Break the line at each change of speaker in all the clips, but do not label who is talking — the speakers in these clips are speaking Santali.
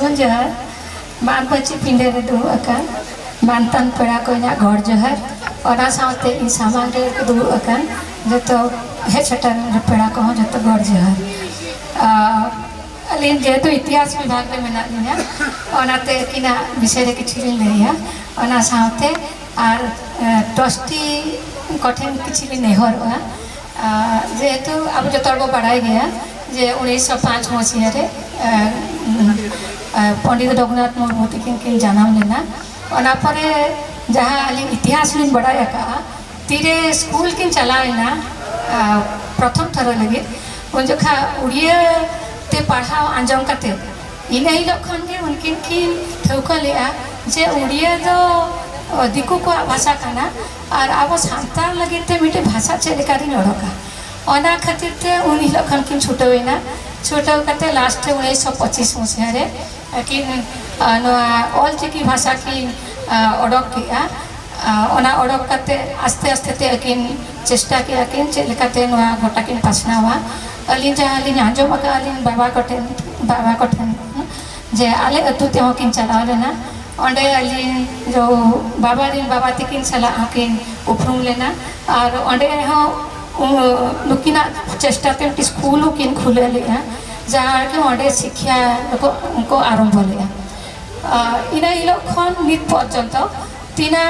सगुन जोहर मान पची पिंडे रे दुड़ू अकान मानतान पेड़ा को इना घर जोहर और साथे इन सामान रे दुड़ू अकान जतो हे छटन पेड़ा को जतो घर जोहर अलिन जेतु इतिहास विभाग में मेना लिया ओनाते किना विषय रे किछि लैया ओना साथे आर ट्रस्टी कठिन किछि नेहर जेहेतु अब जो तर्क बढ़ाई गया जे 1905 मसीह पंडित रघुनाथ मुर्मू किन जन्म लेना और जहाँ अली इतिहास लिन बढ़ाया का तीरे स्कूल किन चलाना प्रथम थर लगे उन जोखा उड़िया ते पढ़ाओ आंजम करते इन खन के उनकिन किन ठौका लिया जे उड़िया दो दिकू को भाषा काना और अब सानतार लगे ते मिटे भाषा चेलेकारी नड़का ओना खातिर ते उन खन किन छुटवेना छुटव करते लास्ट 1925 मसीह रे किन ऑल चिकी भाषा की ओडक किया ओना ओडक करते आस्ते आस्ते ते किन चेष्टा किया किन चेलेकाते नोआ गोटा किन पासनावा अली जहाँ अली आंजम का अली बाबा कठेन जे आले अतु ते किन चलाव लेना अंडे अली जो बाबा तकिन सला किन उपरूम लेना और अंडे नुकिना चेष्टा ते स्कूल किन खुले लिया जहाँ के अंडे शिक्षा को आरंभ लिया इना इलो खन नित पर्यंत तीना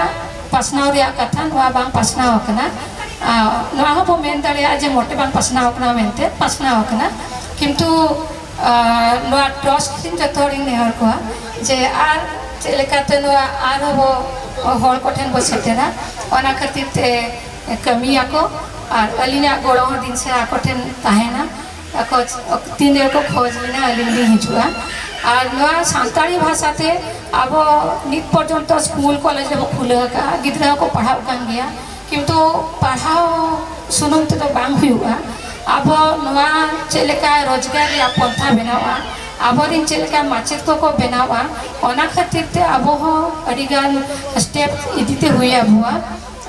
पासनाव रिया कथा नोआ बांग पासनाव कना नोआ हो मेन दाड़िया जे मोटे बांग पासनाव कना मेनते पासनाव कना किंतु नोआ ट्रस्ट किन जतोड़ी नेहर को जे आर चेलेकाते नोआ आर हो हर कोठेन बसेतेना ओना खातिर ते कमिया को और अलीना गोड़ो दिन से आकोठेन ताहेना को तीन दिन को खोज लेना अली हिजुआ और नोआ सांताली भाषा ते अब नित पर्यंत स्कूल कॉलेज जब खुले का गिद्रा को पढ़ाव कान गया किंतु पढ़ाओ सुनुम ते तो बांग हुआ अब नोआ चेलेका रोजगार या पंथा बनावा आबरिन चेलेका माचेत को बनावा ओना खातिर ते अब हो अडिगान स्टेप इदिते हुई हुआ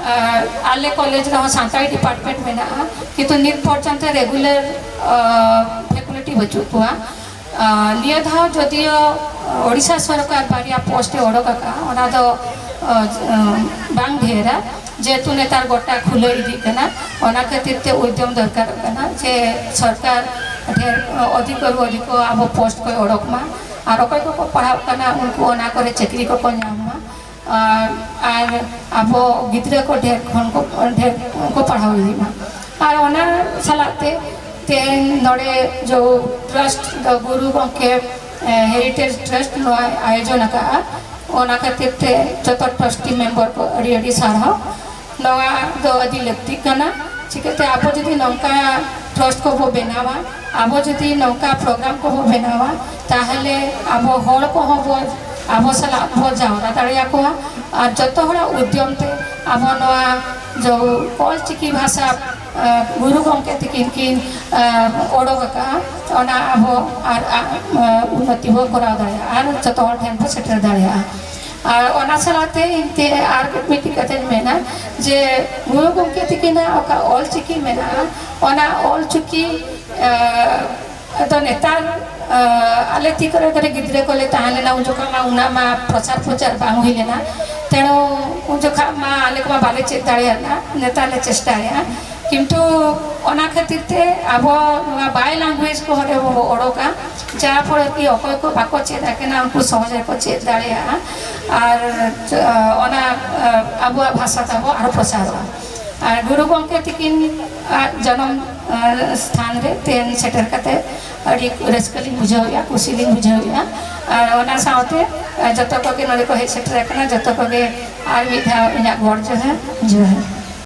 आले कॉलेज रे सांताली डिपार्टमेंट में ना किंतु नित पर्यंत रेगुलर फैकल्टी बचु हुआ निया धाव जदियो ओडिशा सरकार बारिया पोस्ट ओडका का ओना दो बांग ढेरा जेतु नेतार गोटा खुले इदी कना ओना खातिर ते उद्यम दरकार कना जे सरकार ढेर अधिक अधिक अब पोस्ट को ओडकमा और अकय को पढ़ाव कना उनको ओना करे चाकरी को नाममा और अब गिद्रा को ढेर को पढ़ाव इदीमा और ओना सलाते ते नड़े जो ट्रस्ट गुरु गंके हेरिटेज ट्रस्ट आयोजन का ओना खातिर ते जतो ट्रस्टी मेंबर को अड़ी सारा नवा दो अदी लगती कना चिकते आप जदि नौका ट्रस्ट को वो बनावा अब जदि नौका प्रोग्राम को वो बनावा ताहले अब हर को वो अब सला वो जावरा दाड़िया को और जतो हड़ा उद्यम ते अब नवा जो ऑल चिकी भाषा गुरु गंके तकिन किन ओडका ओना अब उन्नति हो करा दाड़िया और जतो हड़ ठेन सेटर दाड़िया और ओना सलाते इनते आर मिटी कते मेना जे गुरु गंके तकिना ओका ऑल चिकी मेना ओना ऑल चिकी तो नेतार आले ती करे गिद्रे को ले ताहले ना उजोका मा उना मा प्रचार बांग होइले ना तेणु उजोका मा आले को बाले चेताड़िया ना नेता ले चेष्टा है किंतु ओना खातिर ते अब बाय लैंग्वेज को हरे वो ओडका जहाँ फल कि अकय को बाको चेदा के ना उनको सहज को चेत दाड़िया और ओना अब भाषा तब और प्रचार और गुरु गंके तकिन जन्म स्थान रे तेन सेटर कते अड़ी रसकली बुझाया कुशीली बुझाया और ओना साथे जतो को के नले को हे सेटर कना जतो को के आर विधा इना घर जो है